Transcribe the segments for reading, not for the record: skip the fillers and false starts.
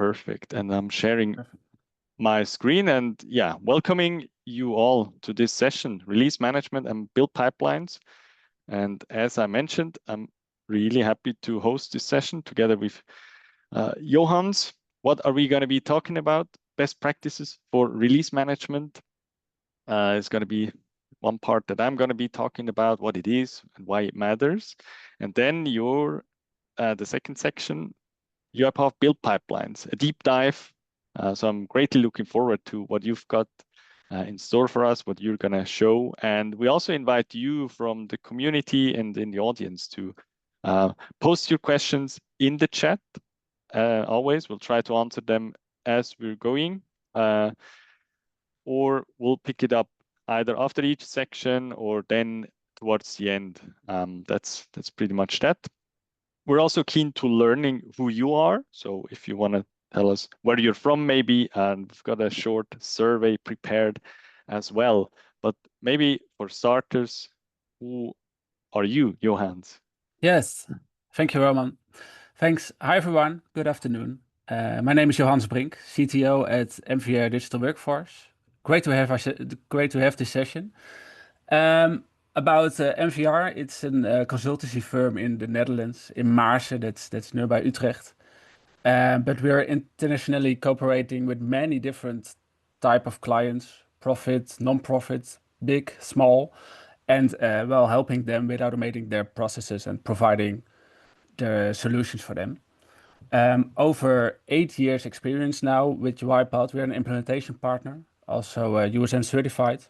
Perfect. And I'm sharing my screen and yeah, welcoming you all to this session, Release Management and Build Pipelines. And as I mentioned, I'm really happy to host this session together with Johannes. What are we going to be talking about? Best practices for release management is going to be one part that I'm going to be talking about, what it is and why it matters. And then the second section, UiPath Build Pipelines, a deep dive. So I'm greatly looking forward to what you've got in store for us, what you're going to show. And we also invite you from the community and in the audience to post your questions in the chat. Always, we'll try to answer them as we're going, or we'll pick it up either after each section or then towards the end. That's pretty much that. We're also keen to learning who you are. So if you want to tell us where you're from, maybe, and we've got a short survey prepared as well. But maybe for starters, who are you, Johannes? Yes, thank you, Roman. Thanks. Hi, everyone. Good afternoon. My name is Johannes Brink, CTO at MVR Digital Workforce. Great to have this session. About MVR, it's a consultancy firm in the Netherlands, in Maarsen, that's nearby Utrecht. But we are internationally cooperating with many different type of clients, profit, non-profit, big, small, and helping them with automating their processes and providing the solutions for them. Over 8 years experience now with UiPath. We're an implementation partner, also USN certified.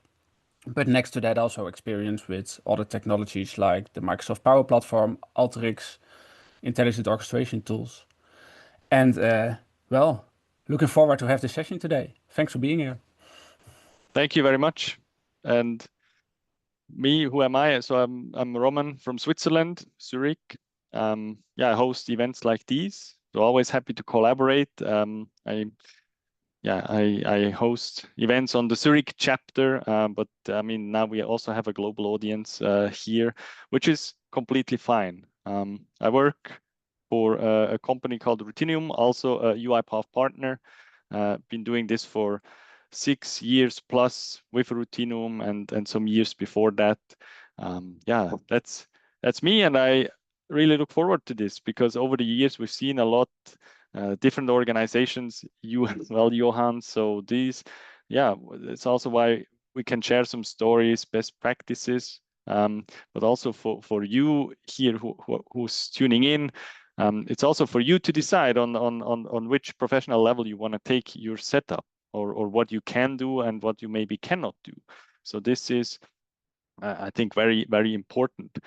But next to that, also experience with other technologies like the Microsoft Power Platform, Alteryx, intelligent orchestration tools. And looking forward to have this session today. Thanks for being here. Thank you very much. And me, who am I? So I'm Roman from Switzerland, Zurich. I host events like these. So always happy to collaborate. I host events on the Zurich chapter, but I mean, now we also have a global audience here, which is completely fine. I work for a company called Routinium, also a UiPath partner. Been doing this for 6 years plus with Routinium and some years before that. That's me, and I really look forward to this because over the years we've seen a lot different organizations, you as well, Johan. So it's also why we can share some stories, best practices, but also for you here who's tuning in. It's also for you to decide on which professional level you want to take your setup or what you can do and what you maybe cannot do. So this is, I think, very, very important.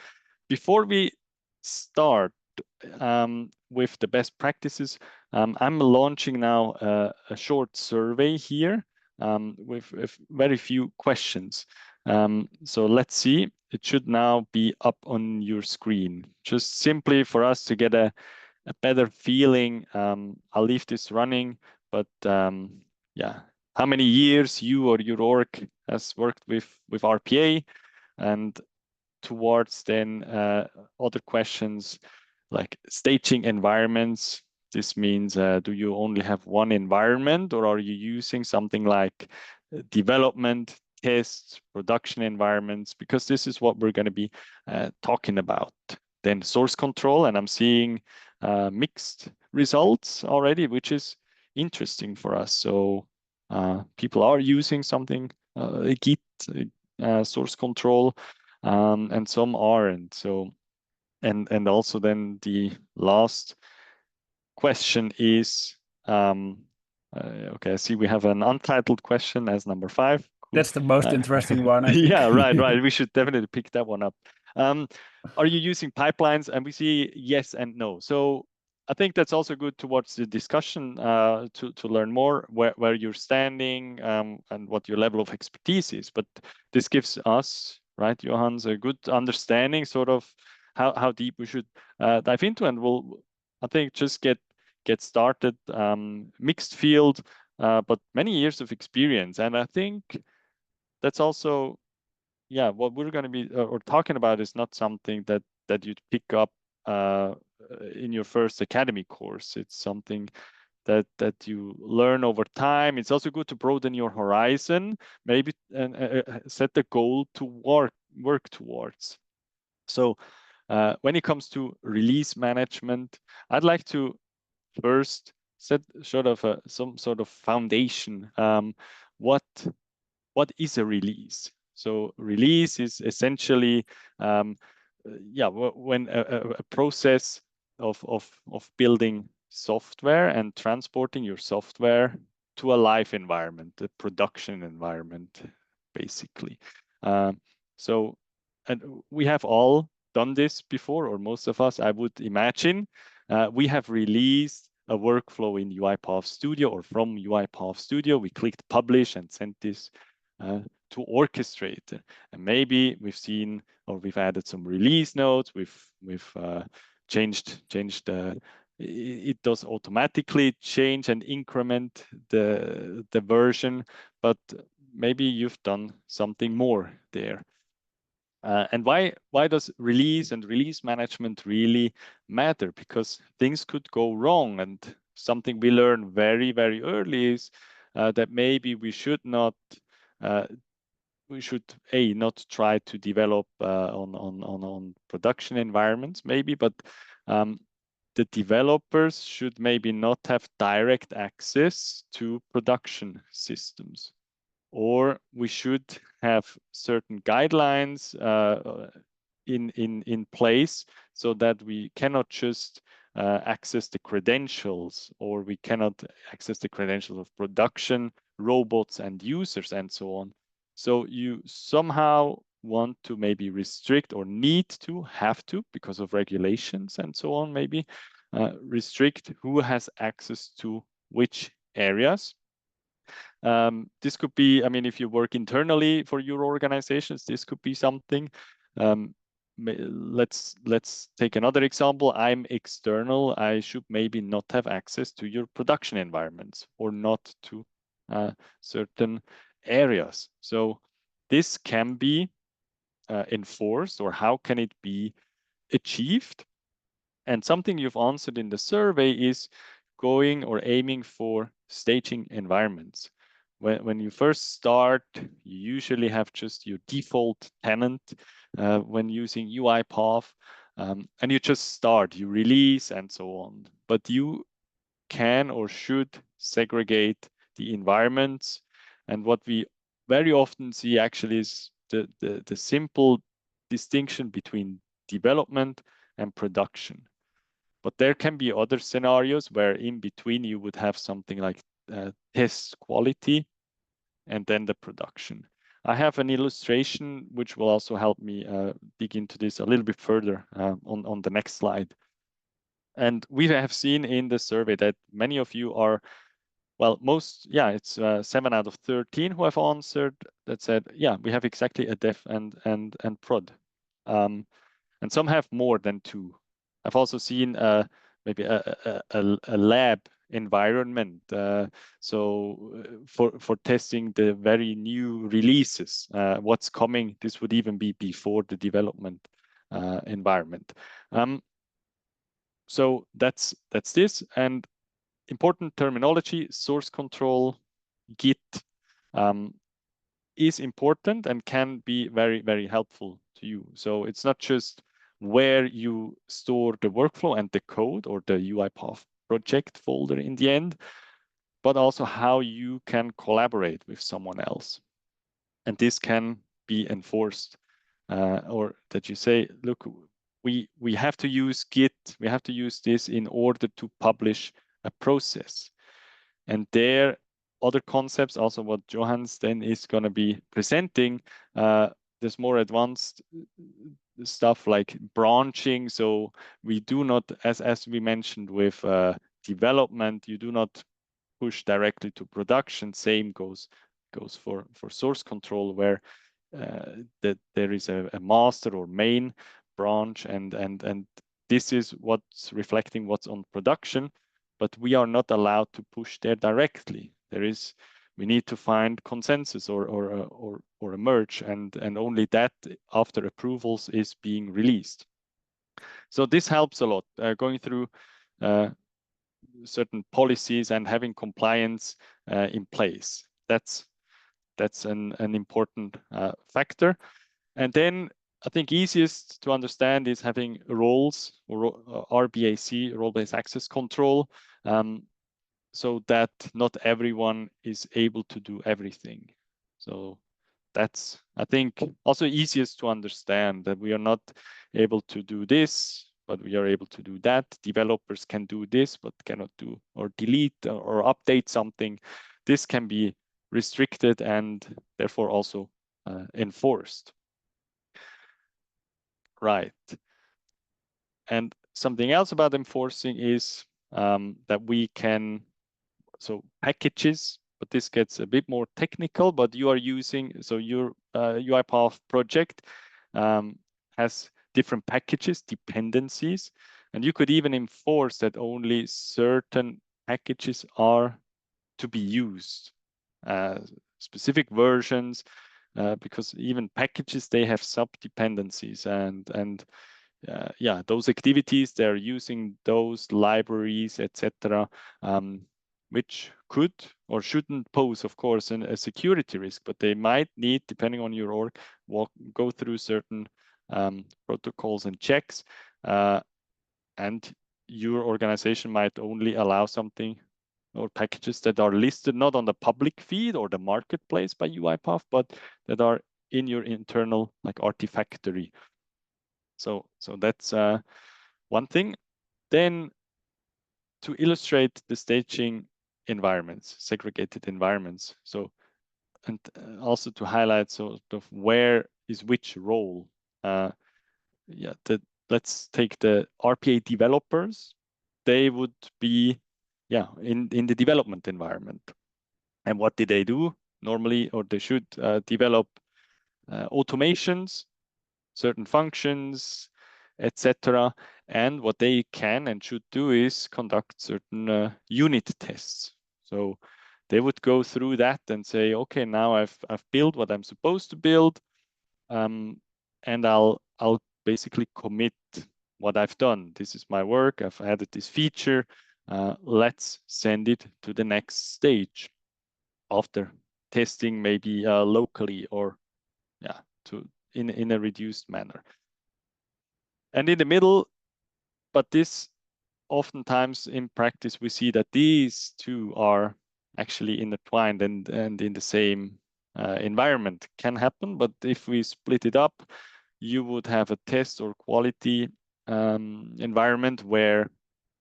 Before we start with the best practices, I'm launching now a short survey here with very few questions. So let's see. It should now be up on your screen. Just simply for us to get a better feeling. I'll leave this running, but how many years you or your org has worked with RPA, and towards then other questions like staging environments. This means, do you only have one environment, or are you using something like development, tests, production environments? Because this is what we're going to be talking about. Then source control, and I'm seeing mixed results already, which is interesting for us. So people are using something, Git source control, and some aren't. So, and also then the last question is, okay, I see we have an untitled question as number 5. Cool. That's the most interesting one, I think. Yeah, right. We should definitely pick that one up. Are you using pipelines? And we see yes and no. So I think that's also good towards the discussion to learn more where you're standing and what your level of expertise is. But this gives us, right, Johannes, a good understanding sort of how deep we should dive into, and we'll, I think, just get started. Mixed field, but many years of experience, and I think that's also, what we're going to be or talking about is not something that you'd pick up in your first academy course. It's something that you learn over time. It's also good to broaden your horizon, maybe, and set a goal to work towards. So when it comes to release management, I'd like to first set sort of some sort of foundation. What is a release? So release is essentially, yeah, when a process of building software and transporting your software to a live environment, a production environment, basically. So, and we have all done this before, or most of us, I would imagine. We have released a workflow in UiPath Studio, or from UiPath Studio. We clicked publish and sent this to orchestrate. And maybe we've seen, or we've added some release notes. We've changed. It does automatically change and increment the version, but maybe you've done something more there. And why does release and release management really matter? Because things could go wrong, and something we learn very, very early is that maybe we should not not try to develop on production environments, maybe, but the developers should maybe not have direct access to production systems, or we should have certain guidelines in place so that we cannot just access the credentials, or we cannot access the credentials of production robots and users and so on. So you somehow want to maybe restrict, or have to, because of regulations and so on, maybe restrict who has access to which areas. This could be, I mean, if you work internally for your organizations, this could be something. Let's take another example. I'm external. I should maybe not have access to your production environments, or not to certain areas. So this can be enforced, or how can it be achieved? And something you've answered in the survey is going or aiming for staging environments. When you first start, you usually have just your default tenant when using UiPath, and you just start, you release and so on. But you can or should segregate the environments. And what we very often see actually is the simple distinction between development and production. But there can be other scenarios where in between you would have something like test quality and then the production. I have an illustration which will also help me dig into this a little bit further on the next slide. And we have seen in the survey that many of you are, well, it's 7 out of 13 who have answered that said, yeah, we have exactly a dev and prod. And some have more than 2. I've also seen maybe a lab environment. So for testing the very new releases, what's coming, this would even be before the development environment. So that's this. And important terminology, source control, Git, is important and can be very, very helpful to you. So it's not just where you store the workflow and the code, or the UiPath project folder in the end, but also how you can collaborate with someone else. And this can be enforced, or that you say, look, we have to use Git, we have to use this in order to publish a process. And there, other concepts, also what Johannes then is going to be presenting, there's more advanced stuff like branching. So we do not, as we mentioned with development, you do not push directly to production. Same goes for source control, where that there is a master or main branch, and this is what's reflecting what's on production, but we are not allowed to push there directly. We need to find consensus or a merge, and only that after approvals is being released. So this helps a lot, going through certain policies and having compliance in place. That's an important factor. And then I think easiest to understand is having roles or RBAC, role-based access control, so that not everyone is able to do everything. So that's, I think, also easiest to understand, that we are not able to do this, but we are able to do that. Developers can do this, but cannot do or delete or update something. This can be restricted and therefore also enforced. Right. And something else about enforcing is that we can, so packages, but this gets a bit more technical, but you are using, so your UiPath project has different packages, dependencies, and you could even enforce that only certain packages are to be used, specific versions, because even packages, they have sub-dependencies, and yeah, those activities, they're using those libraries, etc., which could or shouldn't pose, of course, a security risk, but they might need, depending on your org, go through certain protocols and checks, and your organization might only allow something or packages that are listed not on the public feed or the marketplace by UiPath, but that are in your internal like Artifactory. So that's one thing. Then to illustrate the staging environments, segregated environments. So, and also to highlight sort of where is which role. Yeah, let's take the RPA developers. They would be, yeah, in the development environment. And what did they do normally, or they should develop automations, certain functions, etc. And what they can and should do is conduct certain unit tests. So they would go through that and say, okay, now I've built what I'm supposed to build, and I'll basically commit what I've done. This is my work. I've added this feature. Let's send it to the next stage after testing, maybe locally, or yeah, in a reduced manner. And in the middle, but this oftentimes in practice, we see that these two are actually intertwined and in the same environment. Can happen, but if we split it up, you would have a test or quality environment where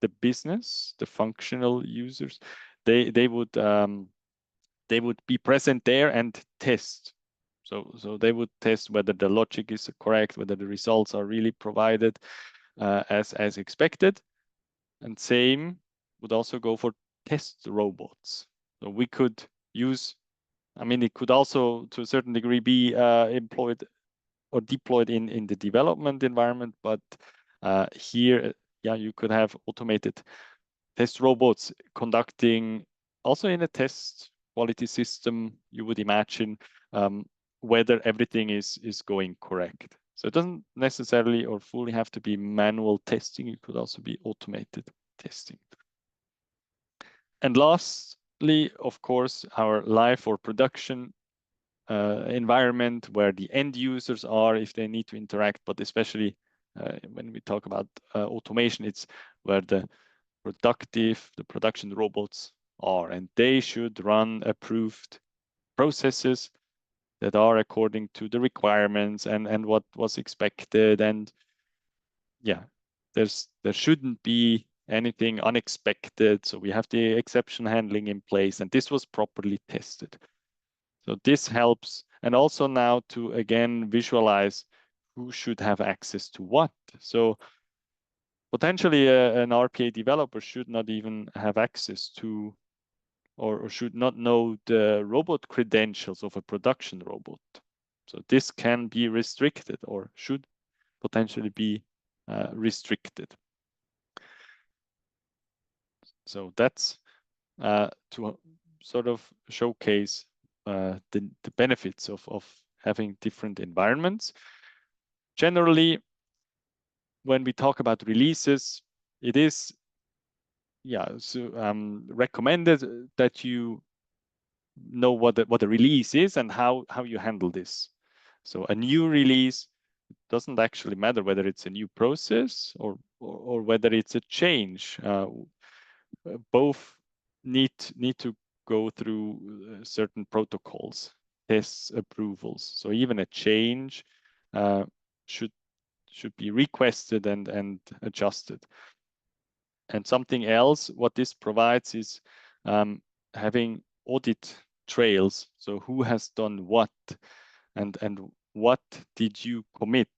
the business, the functional users, they would be present there and test. So they would test whether the logic is correct, whether the results are really provided as expected. And same would also go for test robots. So we could use, I mean, it could also to a certain degree be employed or deployed in the development environment, but here, yeah, you could have automated test robots conducting also in a test quality system, you would imagine whether everything is going correct. So it doesn't necessarily or fully have to be manual testing. It could also be automated testing. And lastly, of course, our live or production environment where the end users are if they need to interact, but especially when we talk about automation, it's where the production robots are, and they should run approved processes that are according to the requirements and what was expected. And yeah, there shouldn't be anything unexpected. So we have the exception handling in place, and this was properly tested. So this helps. And also now to, again, visualize who should have access to what. So potentially an RPA developer should not even have access to or should not know the robot credentials of a production robot. So this can be restricted or should potentially be restricted. So that's to sort of showcase the benefits of having different environments. Generally, when we talk about releases, it is recommended that you know what the release is and how you handle this. So a new release doesn't actually matter whether it's a new process or whether it's a change. Both need to go through certain protocols, tests, approvals. So even a change should be requested and adjusted. And something else, what this provides is having audit trails. So who has done what, and what did you commit?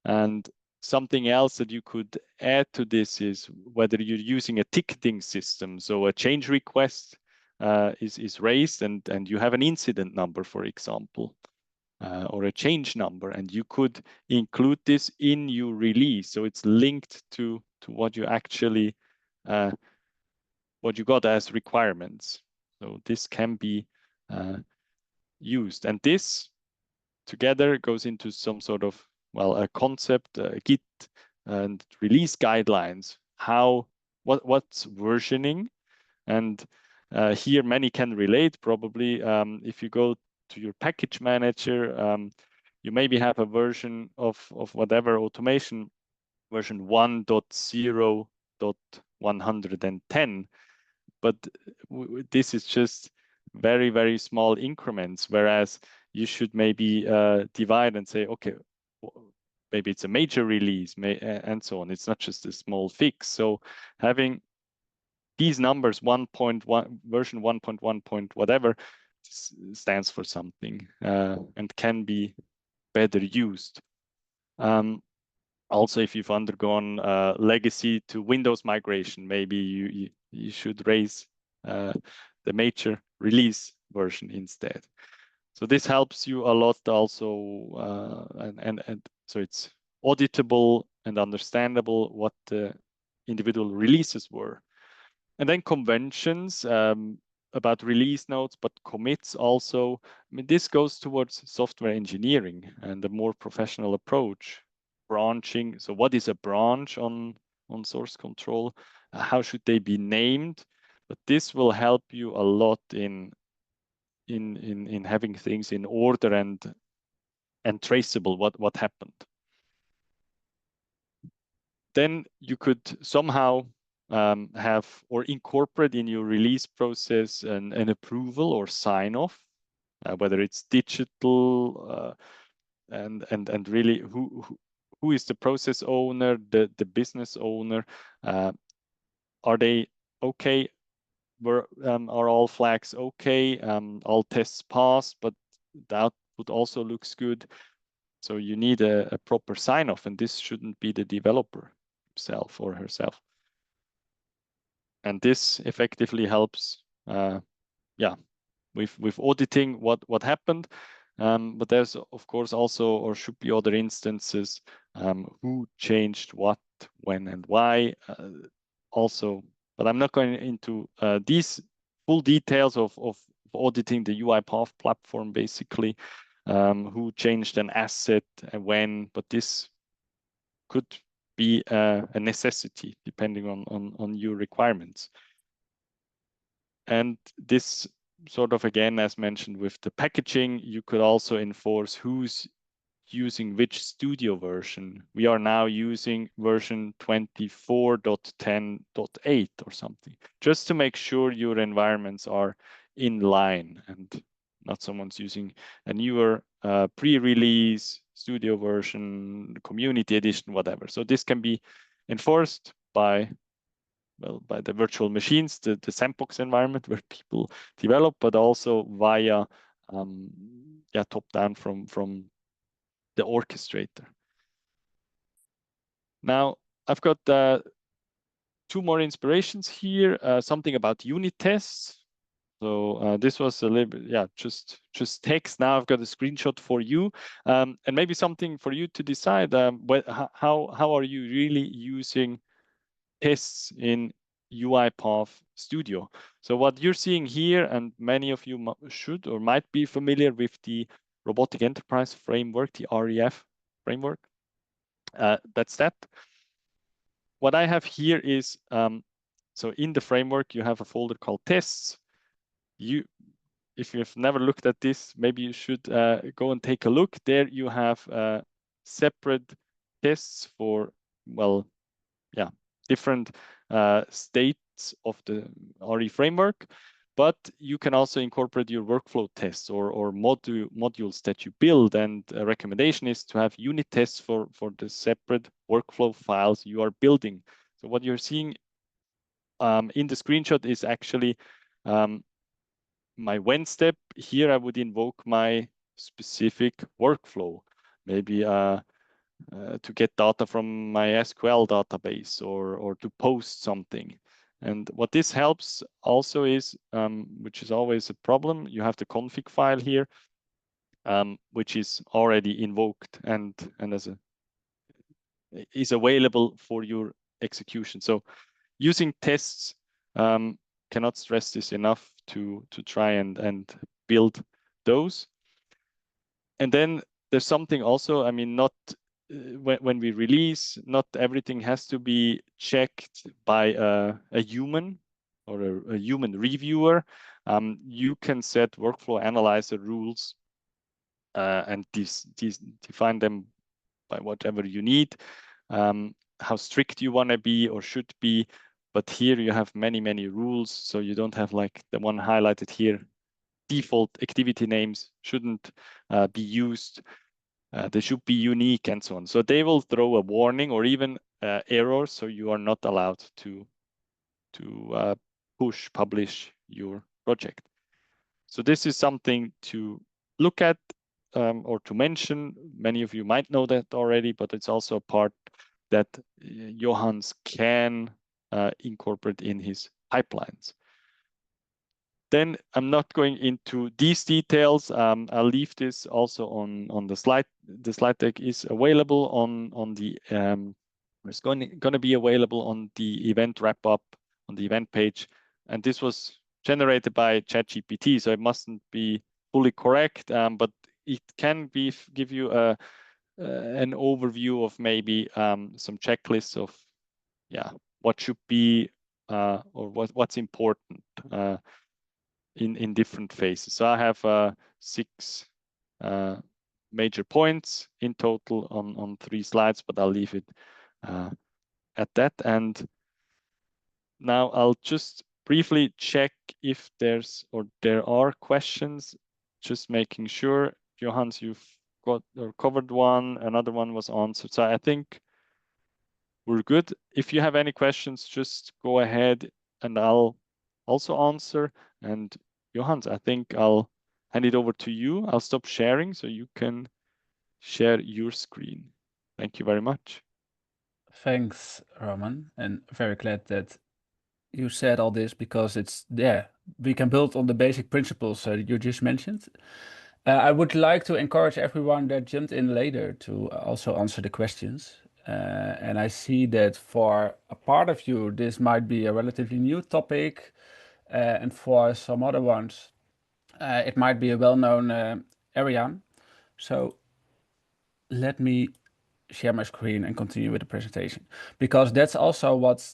And something else that you could add to this is whether you're using a ticketing system. So a change request is raised and you have an incident number, for example, or a change number, and you could include this in your release. So it's linked to what you actually what you got as requirements. So this can be used, and this together goes into some sort of, well, a concept, Git and release guidelines. What's versioning, and here many can relate probably. If you go to your package manager, you maybe have a version of whatever automation, version 1.0.110, but this is just very, very small increments, whereas you should maybe divide and say, okay, maybe it's a major release, and so on. It's not just a small fix. So having these numbers, 1.1 version 1.1 point whatever, stands for something and can be better used. Also, if you've undergone legacy to Windows migration, maybe you should raise the major release version instead. So this helps you a lot also, and so it's auditable and understandable what the individual releases were. And then conventions about release notes, but commits also. I mean, this goes towards software engineering and a more professional approach. Branching. So what is a branch on source control? How should they be named? But this will help you a lot in having things in order and traceable what happened. Then you could somehow have or incorporate in your release process an approval or sign off, whether it's digital and really who is the process owner, the business owner. Are they okay? Are all flags okay? All tests pass, but the output also looks good. So you need a proper sign-off, and this shouldn't be the developer himself or herself. And this effectively helps, with auditing what happened. But there's of course also, or should be, other instances who changed what, when, and why also. But I'm not going into these full details of auditing the UiPath platform, basically, who changed an asset and when, but this could be a necessity depending on your requirements. And this sort of, again, as mentioned with the packaging, you could also enforce who's using which studio version. We are now using version 24.10.8 or something, just to make sure your environments are in line and not someone's using a newer pre-release studio version, community edition, whatever. So this can be enforced by the virtual machines, the sandbox environment where people develop, but also via top down from the orchestrator. Now I've got two more inspirations here. Something about unit tests. So this was a little bit, just text. Now I've got a screenshot for you, and maybe something for you to decide. How are you really using tests in UiPath Studio? So what you're seeing here, and many of you should or might be familiar with the Robotic Enterprise Framework, the REF framework. That's that. What I have here is So in the framework, you have a folder called tests. If you've never looked at this, maybe you should go and take a look. There you have separate tests for, well, yeah, different states of the RE framework. But you can also incorporate your workflow tests or modules that you build. And a recommendation is to have unit tests for the separate workflow files you are building. So what you're seeing in the screenshot is actually my when step. Here I would invoke my specific workflow, maybe to get data from my SQL database or to post something. And what this helps also is, which is always a problem, you have the config file here, which is already invoked and is available for your execution. So using tests, cannot stress this enough to try and build those. And then there's something also, I mean, not when we release, not everything has to be checked by a human or a human reviewer. You can set workflow analyzer rules and define them by whatever you need, how strict you want to be or should be. But here you have many rules, so you don't have like the one highlighted here. Default activity names shouldn't be used. They should be unique and so on. So they will throw a warning or even errors, so you are not allowed to publish your project. So this is something to look at or to mention. Many of you might know that already, but it's also a part that Johannes can incorporate in his pipelines. Then I'm not going into these details. I'll leave this also on the slide. The slide deck is available on the it's going to be available on the event wrap up on the event page. And this was generated by ChatGPT, so it mustn't be fully correct, but it can give you an overview of maybe some checklists of what should be or what's important in different phases. So I have 6 major points in total on 3 slides, but I'll leave it at that. And now I'll just briefly check if there are questions, just making sure. Johannes, you've got or covered one, another one was answered. So I think we're good. If you have any questions, just go ahead and I'll also answer. And Johannes, I think I'll hand it over to you. I'll stop sharing so you can share your screen. Thank you very much. Thanks, Roman, and very glad that you said all this because it's we can build on the basic principles you just mentioned. I would like to encourage everyone that jumped in later to also answer the questions. And I see that for a part of you, this might be a relatively new topic. And for some other ones, it might be a well-known area. So let me share my screen and continue with the presentation, because that's also what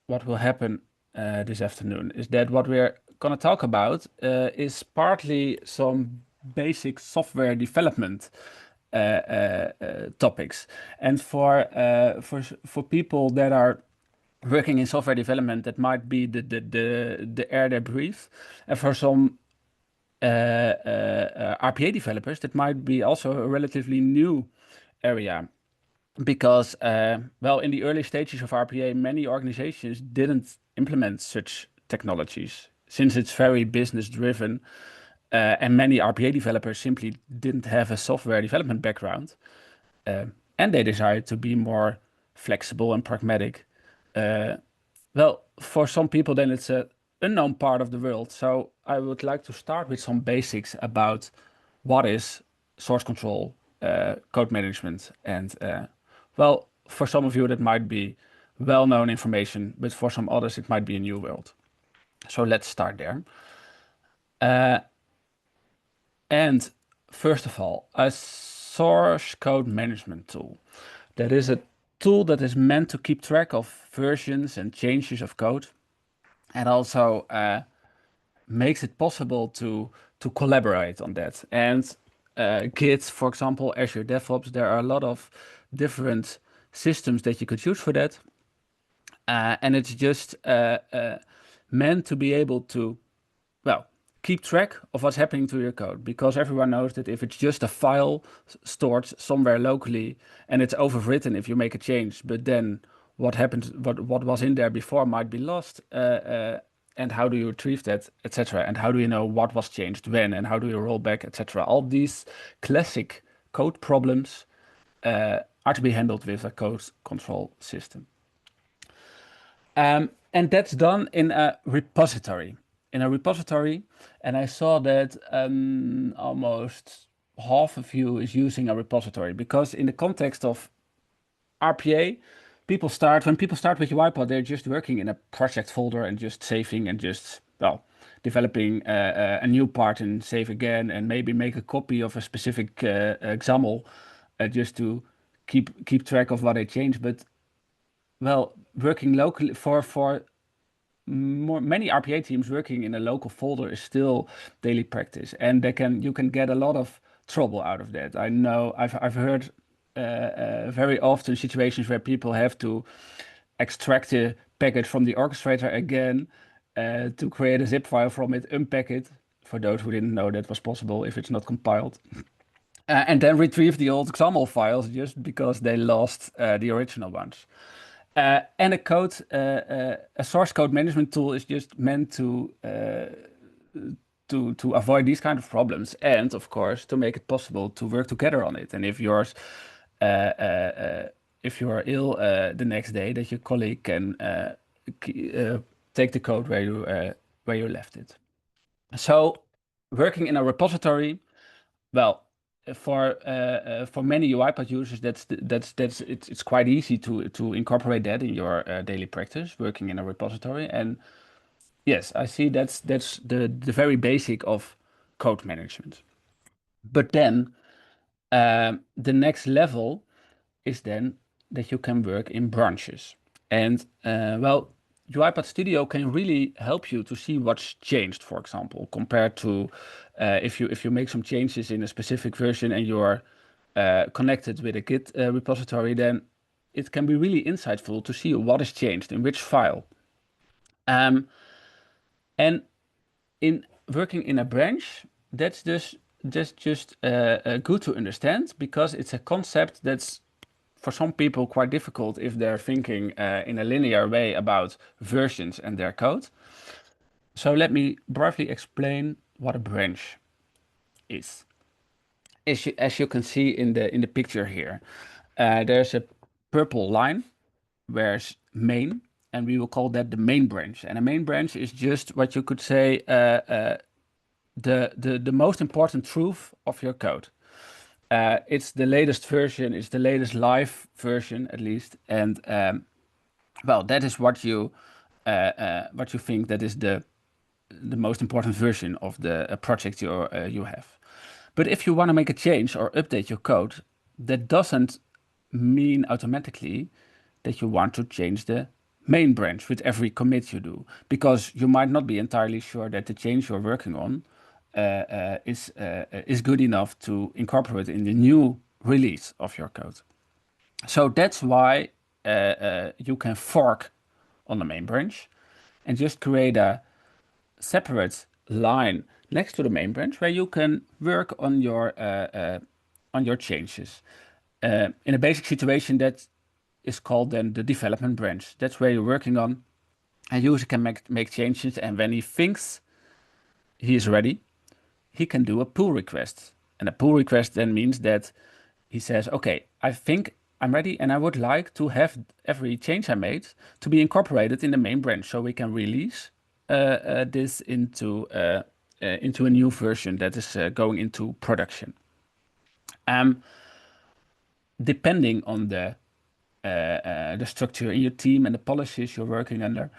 will happen this afternoon, is that what we're going to talk about is partly some basic software development topics. And for people that are working in software development, that might be the air they breathe. And for some RPA developers, that might be also a relatively new area. Because, well, in the early stages of RPA, many organizations didn't implement such technologies since it's very business driven. And many RPA developers simply didn't have a software development background. And they decided to be more flexible and pragmatic. Well, for some people, then it's an unknown part of the world. So I would like to start with some basics about what is source control, code management, and well, for some of you that might be well-known information, but for some others it might be a new world. So let's start there. And first of all, a source code management tool. That is a tool that is meant to keep track of versions and changes of code, and also makes it possible to collaborate on that. And Git, for example, Azure DevOps, there are a lot of different systems that you could use for that. And it's just meant to be able to, well, keep track of what's happening to your code, because everyone knows that if it's just a file stored somewhere locally and it's overwritten if you make a change, but then what happened, what was in there before might be lost, and how do you retrieve that, etc. And how do you know what was changed when, and how do you roll back, etc. All these classic code problems are to be handled with a code control system. And that's done in a repository. And I saw that almost half of you is using a repository, because in the context of RPA, when people start with UiPath, they're just working in a project folder and just saving and just, well, developing a new part and save again, and maybe make a copy of a specific XAML just to keep track of what they change. But well, working locally for many RPA teams, working in a local folder is still daily practice, and you can get a lot of trouble out of that. I know I've heard very often situations where people have to extract a package from the orchestrator again to create a zip file from it, unpack it, for those who didn't know that was possible if it's not compiled, and then retrieve the old XAML files just because they lost the original ones. And a source code management tool is just meant to avoid these kind of problems, and of course to make it possible to work together on it. And if you're ill the next day, that your colleague can take the code where you left it. So working in a repository, well, for many UiPath users, it's quite easy to incorporate that in your daily practice, working in a repository. And yes, I see that's the very basic of code management. But then the next level is then that you can work in branches. And well, UiPath Studio can really help you to see what's changed, for example, compared to if you make some changes in a specific version and you're connected with a Git repository, then it can be really insightful to see what has changed in which file. And in working in a branch, that's just good to understand, because it's a concept that's for some people quite difficult if they're thinking in a linear way about versions and their code. So let me briefly explain what a branch is. As you can see in the picture here, there's a purple line where's main, and we will call that the main branch. And a main branch is just what you could say the most important truth of your code. It's the latest version, it's the latest live version at least, and well, that is what you think that is the most important version of the project you have. But if you want to make a change or update your code, that doesn't mean automatically that you want to change the main branch with every commit you do, because you might not be entirely sure that the change you're working on is good enough to incorporate in the new release of your code. So that's why you can fork on the main branch and just create a separate line next to the main branch where you can work on your changes. In a basic situation, that is called then the development branch. That's where you're working on. A user can make changes, and when he thinks he is ready, he can do a pull request. And a pull request then means that he says, okay, I think I'm ready and I would like to have every change I made to be incorporated in the main branch, so we can release this into a new version that is going into production. Depending on the structure in your team and the policies you're working under,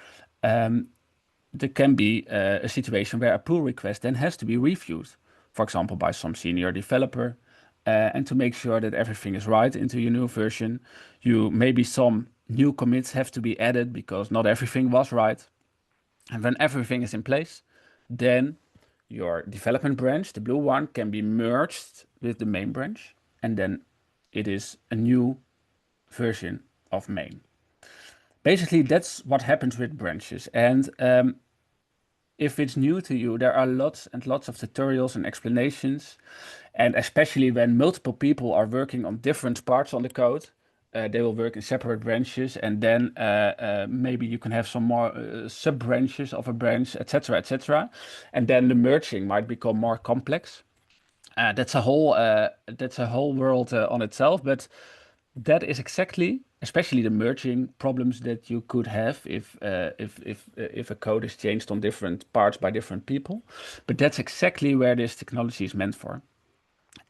there can be a situation where a pull request then has to be reviewed, for example, by some senior developer, and to make sure that everything is right into your new version, maybe some new commits have to be added because not everything was right. And when everything is in place, then your development branch, the blue one, can be merged with the main branch, and then it is a new version of main. Basically, that's what happens with branches. And if it's new to you, there are lots and lots of tutorials and explanations. And especially when multiple people are working on different parts on the code, they will work in separate branches, and then maybe you can have some more sub branches of a branch, etc., etc. And then the merging might become more complex. That's a whole world on itself, but that is exactly, especially the merging problems that you could have if a code is changed on different parts by different people. But that's exactly where this technology is meant for.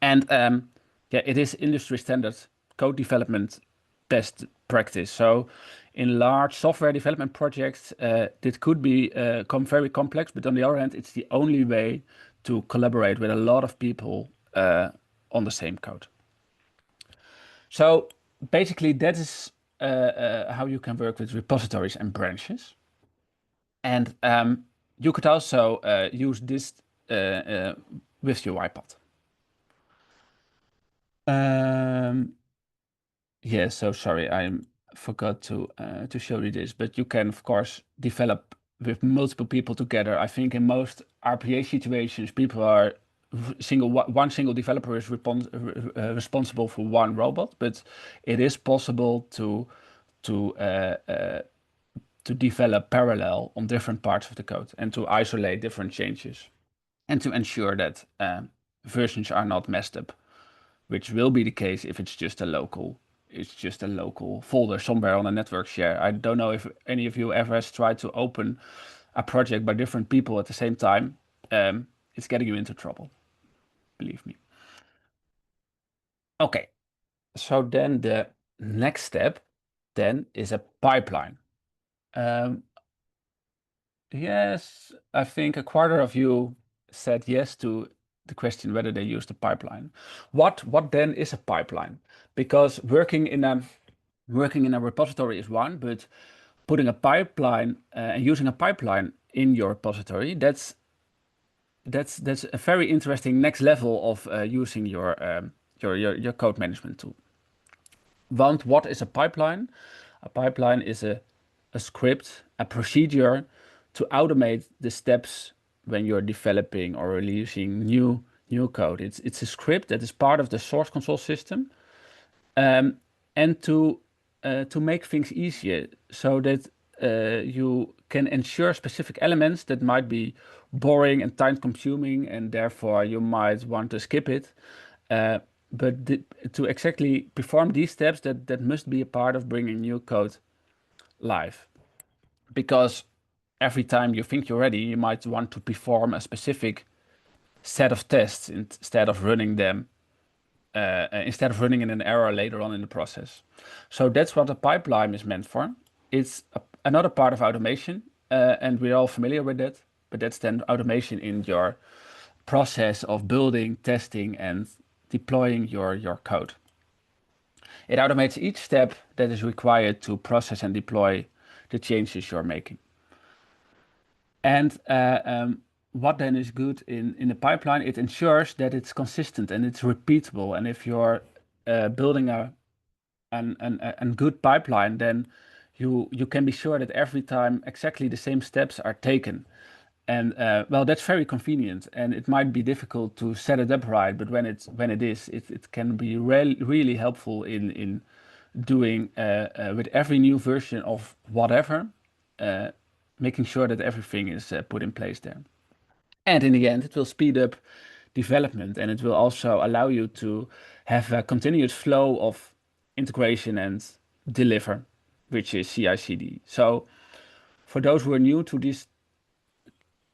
And yeah, it is industry standard code development best practice. So in large software development projects, it could become very complex, but on the other hand, it's the only way to collaborate with a lot of people on the same code. So basically, that is how you can work with repositories and branches. And you could also use this with your UiPath. Yeah, so sorry, I forgot to show you this, but you can of course develop with multiple people together. I think in most RPA situations, people are one single developer is responsible for one robot, but it is possible to develop parallel on different parts of the code and to isolate different changes and to ensure that versions are not messed up, which will be the case if it's just a local folder somewhere on a network share. I don't know if any of you ever has tried to open a project by different people at the same time. It's getting you into trouble, believe me. Okay, so then the next step then is a pipeline. Yes, I think a quarter of you said yes to the question whether they use the pipeline. What then is a pipeline? Because working in a repository is one, but putting a pipeline and using a pipeline in your repository, that's a very interesting next level of using your code management tool. What is a pipeline? A pipeline is a script, a procedure to automate the steps when you're developing or releasing new code. It's a script that is part of the source control system, and to make things easier so that you can ensure specific elements that might be boring and time consuming, and therefore you might want to skip it. But to exactly perform these steps, that must be a part of bringing new code live. Because every time you think you're ready, you might want to perform a specific set of tests instead of running them, instead of running in an error later on in the process. So that's what a pipeline is meant for. It's another part of automation, and we're all familiar with that, but that's then automation in your process of building, testing, and deploying your code. It automates each step that is required to process and deploy the changes you're making. And what then is good in the pipeline? It ensures that it's consistent and it's repeatable. And if you're building a good pipeline, then you can be sure that every time exactly the same steps are taken. And well, that's very convenient, and it might be difficult to set it up right, but when it is, it can be really helpful in doing with every new version of whatever, making sure that everything is put in place there. And in the end, it will speed up development, and it will also allow you to have a continuous flow of integration and deliver, which is CI/CD. So for those who are new to this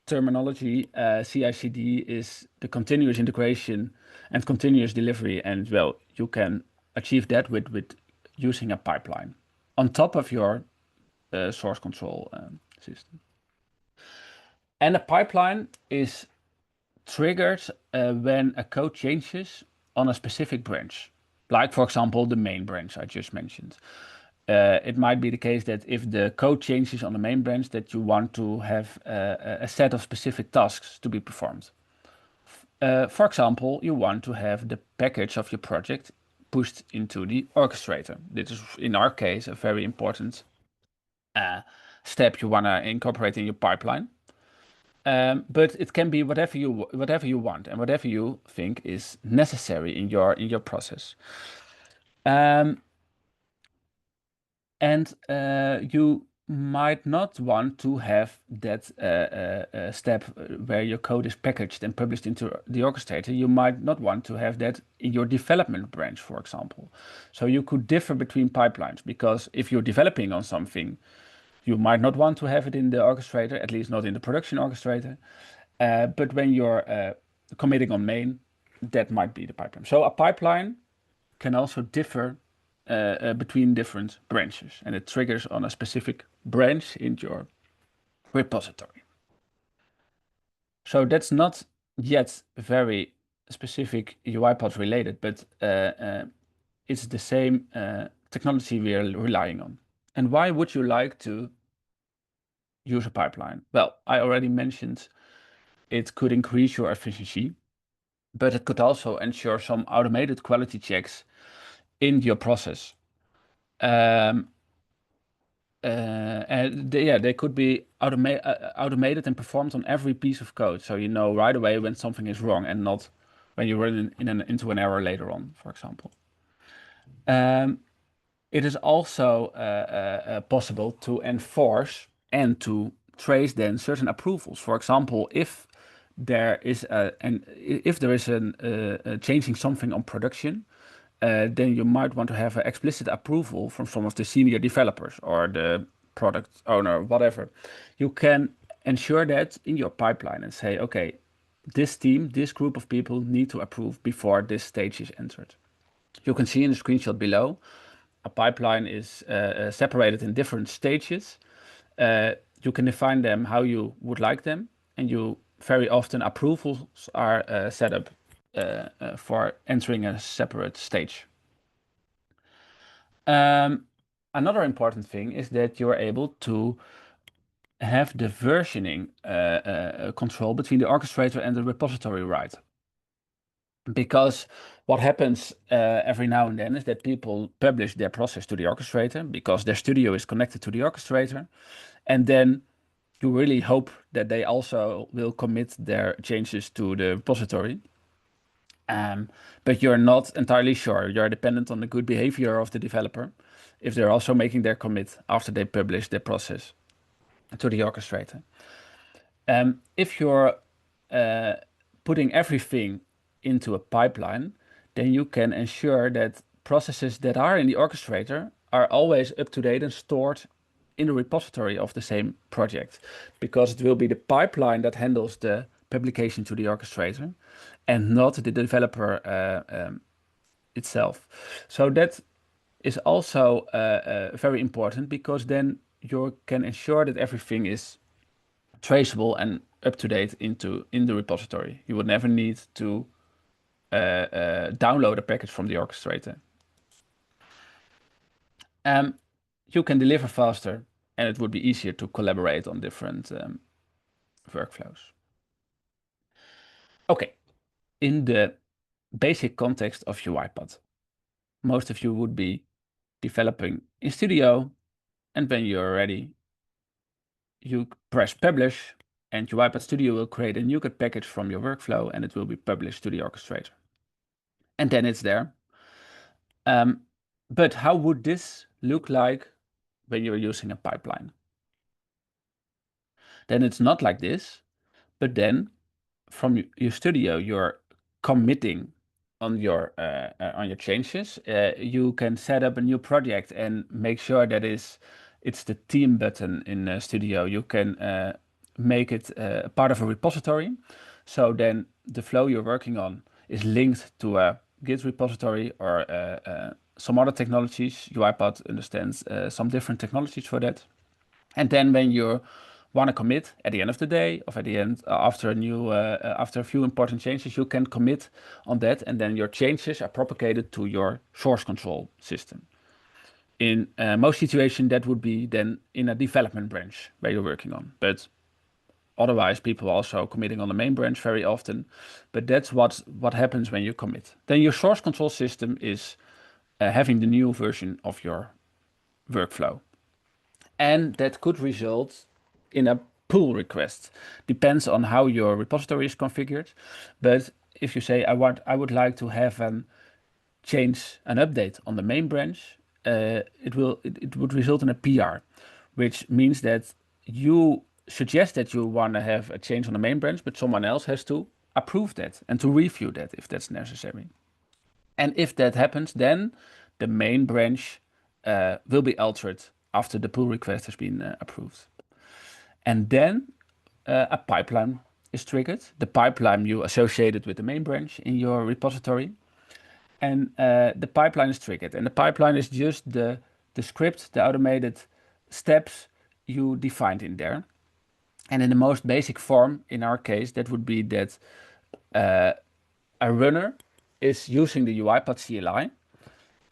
terminology, CI/CD is the continuous integration and continuous delivery, and well, you can achieve that with using a pipeline on top of your source control system. And a pipeline is triggered when a code changes on a specific branch, like for example the main branch I just mentioned. It might be the case that if the code changes on the main branch, that you want to have a set of specific tasks to be performed. For example, you want to have the package of your project pushed into the orchestrator. This is, in our case, a very important step you want to incorporate in your pipeline. But it can be whatever you want and whatever you think is necessary in your process. And you might not want to have that step where your code is packaged and published into the orchestrator. You might not want to have that in your development branch, for example. So you could differ between pipelines, because if you're developing on something, you might not want to have it in the orchestrator, at least not in the production orchestrator. But when you're committing on main, that might be the pipeline. So a pipeline can also differ between different branches, and it triggers on a specific branch in your repository. So that's not yet very specific UiPath related, but it's the same technology we are relying on. And why would you like to use a pipeline? Well, I already mentioned it could increase your efficiency, but it could also ensure some automated quality checks in your process. And they could be automated and performed on every piece of code, so you know right away when something is wrong and not when you run into an error later on, for example. It is also possible to enforce and to trace then certain approvals. For example, if there is changing something on production, then you might want to have an explicit approval from some of the senior developers or the product owner, whatever. You can ensure that in your pipeline and say, okay, this team, this group of people need to approve before this stage is entered. You can see in the screenshot below, a pipeline is separated in different stages. You can define them how you would like them, and you very often approvals are set up for entering a separate stage. Another important thing is that you're able to have the versioning control between the orchestrator and the repository right. Because what happens every now and then is that people publish their process to the orchestrator because their studio is connected to the orchestrator, and then you really hope that they also will commit their changes to the repository. But you're not entirely sure. You're dependent on the good behavior of the developer if they're also making their commit after they publish their process to the orchestrator. If you're putting everything into a pipeline, then you can ensure that processes that are in the orchestrator are always up to date and stored in the repository of the same project, because it will be the pipeline that handles the publication to the orchestrator and not the developer itself. So that is also very important, because then you can ensure that everything is traceable and up to date in the repository. You would never need to download a package from the orchestrator. You can deliver faster, and it would be easier to collaborate on different workflows. Okay, in the basic context of UiPath, most of you would be developing in Studio, and when you're ready, you press publish, and UiPath Studio will create a NuGet package from your workflow, and it will be published to the orchestrator. And then it's there. But how would this look like when you're using a pipeline? Then it's not like this, but then from your studio, you're committing on your changes. You can set up a new project and make sure that it's the team button in Studio. You can make it part of a repository. So then the flow you're working on is linked to a Git repository or some other technologies. UiPath understands some different technologies for that. And then when you want to commit at the end of the day, or at the end after a few important changes, you can commit on that, and then your changes are propagated to your source control system In most situations, that would be then in a development branch where you're working on. But otherwise, people are also committing on the main branch very often. But that's what happens when you commit. Then your source control system is having the new version of your workflow. And that could result in a pull request. Depends on how your repository is configured. But if you say, I would like to have an change an update on the main branch, it would result in a PR, which means that you suggest that you want to have a change on the main branch, but someone else has to approve that and to review that if that's necessary. And if that happens, then the main branch will be altered after the pull request has been approved. And then a pipeline is triggered. The pipeline you associated with the main branch in your repository. And the pipeline is triggered. And the pipeline is just the script, the automated steps you defined in there. And in the most basic form, in our case, that would be that a runner is using the UiPathCLI.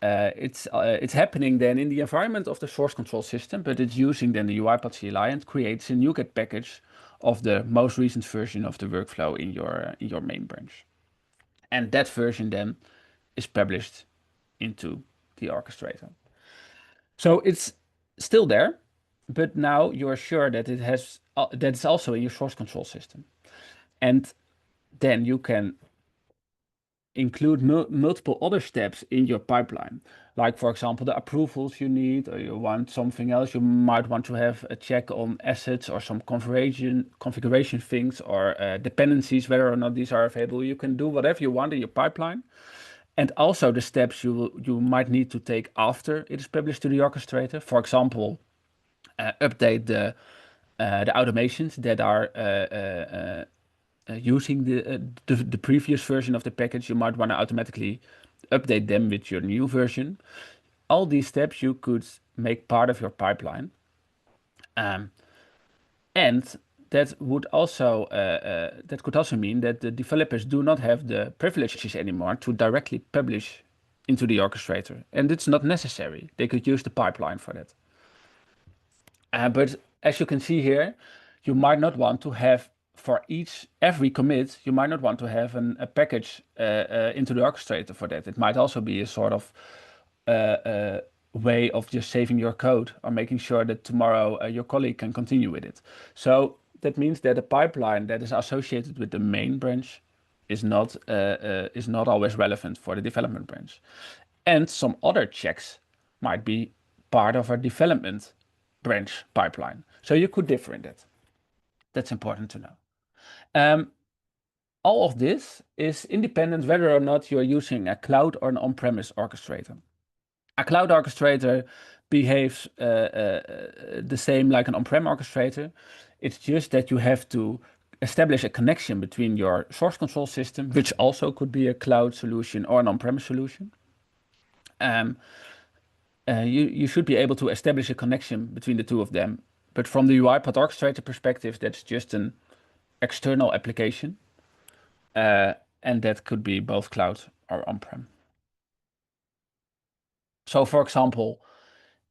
It's happening then in the environment of the source control system, but it's using then the UiPathCLI and creates a NuGet package of the most recent version of the workflow in your main branch. And that version then is published into the orchestrator. So it's still there, but now you are sure that that it's also in your source control system. And then you can include multiple other steps in your pipeline. Like, for example, the approvals you need, or you want something else. You might want to have a check on assets or some configuration things or dependencies, whether or not these are available. You can do whatever you want in your pipeline. And also the steps you might need to take after it is published to the orchestrator. For example, update the automations that are using the previous version of the package. You might want to automatically update them with your new version. All these steps you could make part of your pipeline. And that would also that could also mean that the developers do not have the privileges anymore to directly publish into the orchestrator, and it's not necessary. They could use the pipeline for that. But as you can see here, you might not want to have for every commit. You might not want to have a package into the orchestrator for that. It might also be a sort of way of just saving your code or making sure that tomorrow your colleague can continue with it. So that means that a pipeline that is associated with the main branch is not always relevant for the development branch. And some other checks might be part of a development branch pipeline. So you could differ in that. That's important to know. All of this is independent whether or not you're using a cloud or an on-premise orchestrator. A cloud orchestrator behaves the same like an on-prem orchestrator. It's just that you have to establish a connection between your source control system, which also could be a cloud solution or an on-premise solution. You should be able to establish a connection between the two of them. But from the UiPath orchestrator perspective, that's just an external application. And that could be both cloud or on-prem. So for example,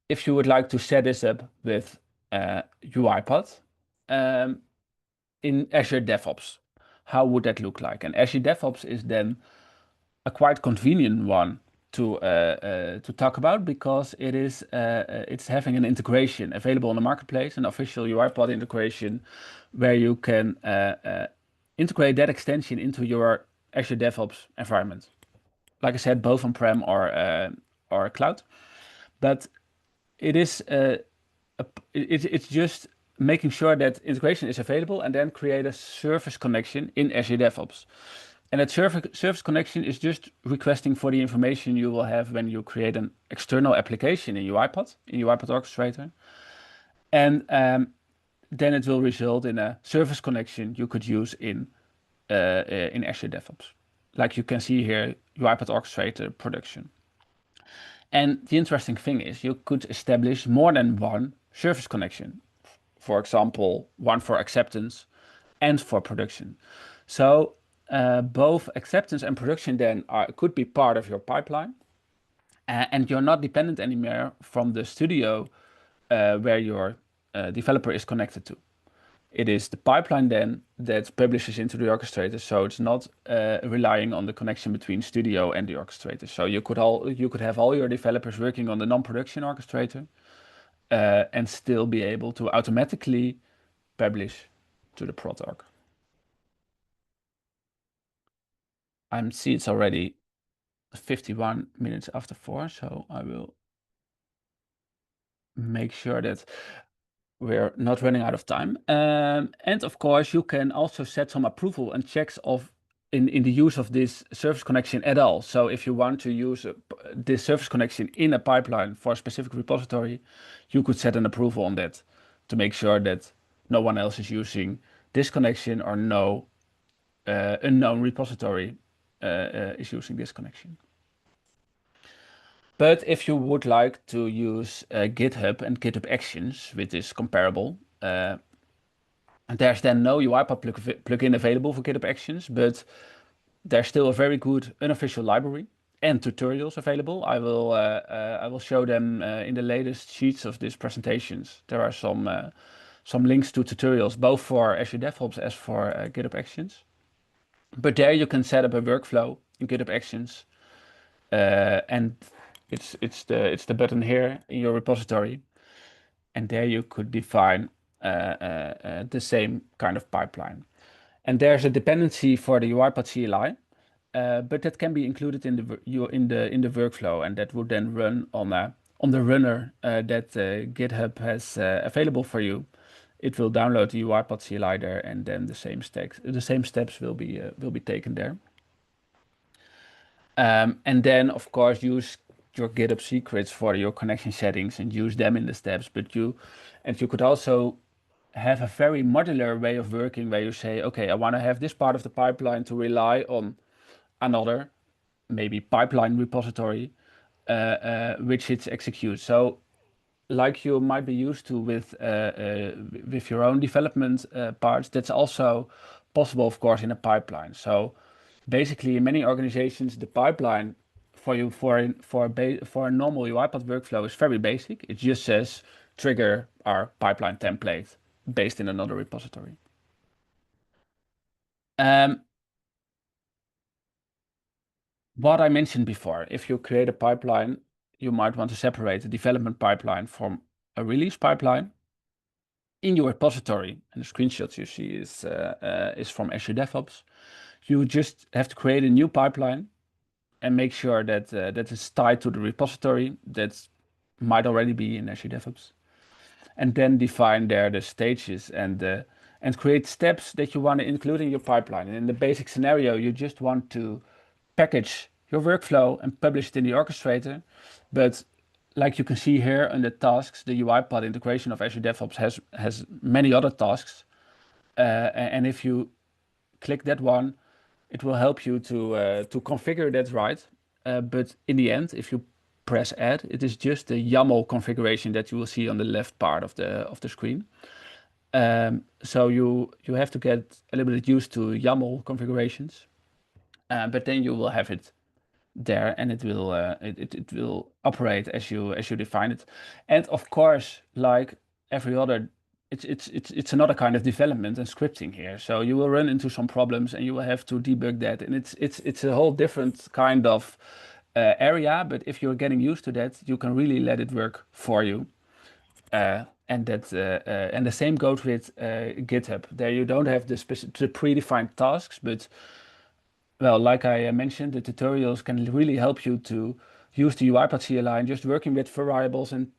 if you would like to set this up with UiPath in Azure DevOps, how would that look like? And Azure DevOps is then a quite convenient one to talk about, because it's having an integration available on the marketplace, an official UiPath integration, where you can integrate that extension into your Azure DevOps environment. Like I said, both on-prem or cloud, but it is it's just making sure that integration is available and then create a service connection in Azure DevOps. And that service connection is just requesting for the information you will have when you create an external application in UiPath Orchestrator. And then it will result in a service connection you could use in Azure DevOps. Like you can see here, UiPath Orchestrator production. And the interesting thing is you could establish more than one service connection. For example, one for acceptance and for production. So both acceptance and production then could be part of your pipeline. and you're not dependent anymore from the studio where your developer is connected to. It is the pipeline then that publishes into the orchestrator, so it's not relying on the connection between studio and the orchestrator. So you could have all your developers working on the non-production orchestrator and still be able to automatically publish to the prod org. I see it's already 51 minutes after 4, so I will make sure that we're not running out of time. And of course, you can also set some approval and checks in the use of this service connection at all. So if you want to use this service connection in a pipeline for a specific repository, you could set an approval on that to make sure that no one else is using this connection or no unknown repository is using this connection. But if you would like to use GitHub and GitHub Actions, which is comparable, there's then no UiPath plugin available for GitHub Actions, but there's still a very good unofficial library and tutorials available. I will show them in the latest sheets of these presentations. There are some links to tutorials, both for Azure DevOps as for GitHub Actions. But there you can set up a workflow in GitHub Actions, and it's the button here in your repository, and there you could define the same kind of pipeline. And there's a dependency for the UiPathCLI, but that can be included in the workflow, and that would then run on the runner that GitHub has available for you. It will download the UiPathCLI there, and then the same steps will be taken there. And then, of course, use your GitHub secrets for your connection settings and use them in the steps. But you could also have a very modular way of working where you say, okay, I want to have this part of the pipeline to rely on another, maybe pipeline repository, which it executes. So like you might be used to with your own development parts, that's also possible, of course, in a pipeline. So basically, in many organizations, the pipeline for a normal UiPath workflow is very basic. It just says trigger our pipeline template based in another repository. What I mentioned before, if you create a pipeline, you might want to separate the development pipeline from a release pipeline. In your repository, and the screenshots you see is from Azure DevOps, you just have to create a new pipeline and make sure that that is tied to the repository that might already be in Azure DevOps, and then define there the stages and create steps that you want to include in your pipeline. And in the basic scenario, you just want to package your workflow and publish it in the orchestrator. But like you can see here in the tasks, the UiPath integration of Azure DevOps has many other tasks. And if you click that one, it will help you to configure that right. But in the end, if you press add, it is just the YAML configuration that you will see on the left part of the screen. So you have to get a little bit used to YAML configurations, but then you will have it there, and it will operate as you define it. And of course, like every other, it's another kind of development and scripting here. So you will run into some problems, and you will have to debug that, and it's a whole different kind of area. But if you're getting used to that, you can really let it work for you. And the same goes with GitHub. There you don't have the predefined tasks, but well, like I mentioned, the tutorials can really help you to use the UiPathCLI and just working with variables and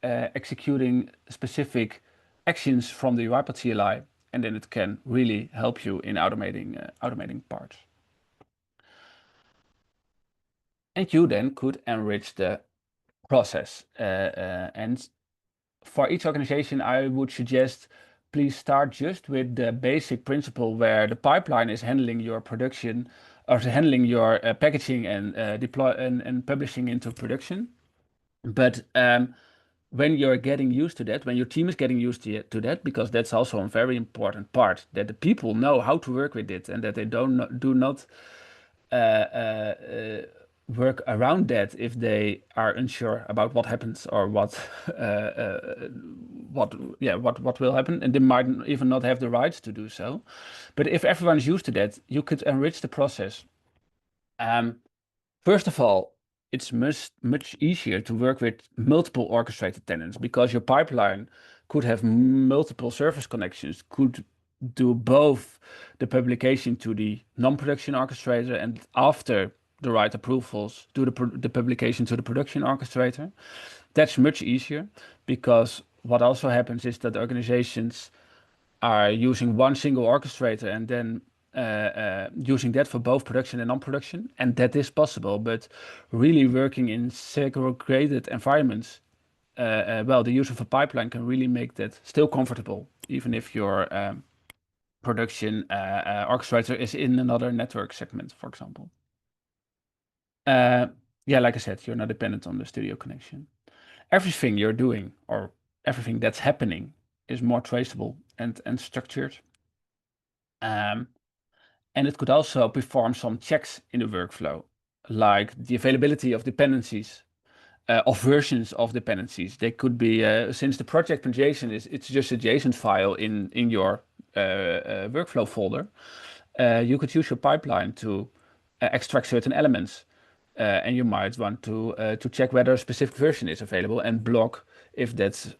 executing specific actions from the UiPathCLI, and then it can really help you in automating parts. And you then could enrich the process. And for each organization, I would suggest please start just with the basic principle where the pipeline is handling your production or handling your packaging and deploy and publishing into production. But when you're getting used to that, when your team is getting used to that, because that's also a very important part, that the people know how to work with it and that they do not work around that if they are unsure about what happens or what will happen, and they might even not have the rights to do so. But if everyone's used to that, you could enrich the process. First of all, it's much easier to work with multiple orchestrated tenants because your pipeline could have multiple service connections, could do both the publication to the non-production orchestrator and after the right approvals, do the publication to the production orchestrator. That's much easier because what also happens is that organizations are using one single orchestrator and then using that for both production and non-production, and that is possible. But really working in segregated environments, well, the use of a pipeline can really make that still comfortable, even if your production orchestrator is in another network segment, for example. Yeah, like I said, you're not dependent on the studio connection. Everything you're doing or everything that's happening is more traceable and structured. And it could also perform some checks in the workflow, like the availability of dependencies, of versions of dependencies. They could be, since the project JSON it's just a JSON file in your workflow folder, you could use your pipeline to extract certain elements. And you might want to check whether a specific version is available and block if that's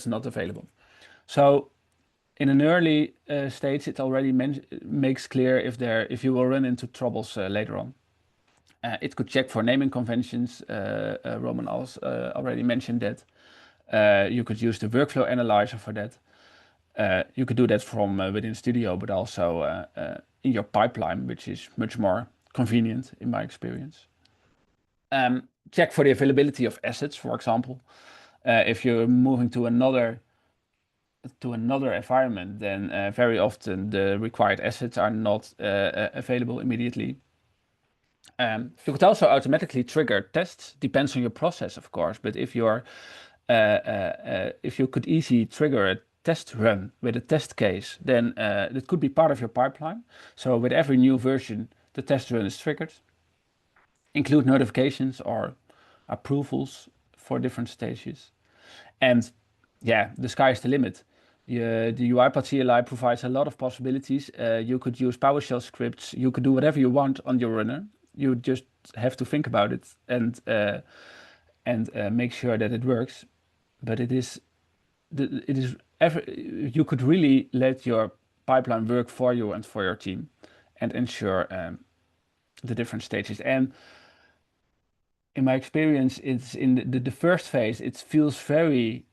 not available. So in an early stage, it already makes clear if you will run into troubles later on. It could check for naming conventions. Roman already mentioned that. You could use the workflow analyzer for that. You could do that from within Studio, but also in your pipeline, which is much more convenient in my experience. Check for the availability of assets, for example. If you're moving to another environment, then very often the required assets are not available immediately. You could also automatically trigger tests, depends on your process, of course, but if you could easily trigger a test run with a test case, then it could be part of your pipeline. So with every new version, the test run is triggered. Include notifications or approvals for different stages. And yeah, the sky is the limit. The UiPathCLI provides a lot of possibilities. You could use PowerShell scripts. You could do whatever you want on your runner. You just have to think about it and make sure that it works. But you could really let your pipeline work for you and for your team and ensure the different stages. And in my experience, it's in the first phase, it feels very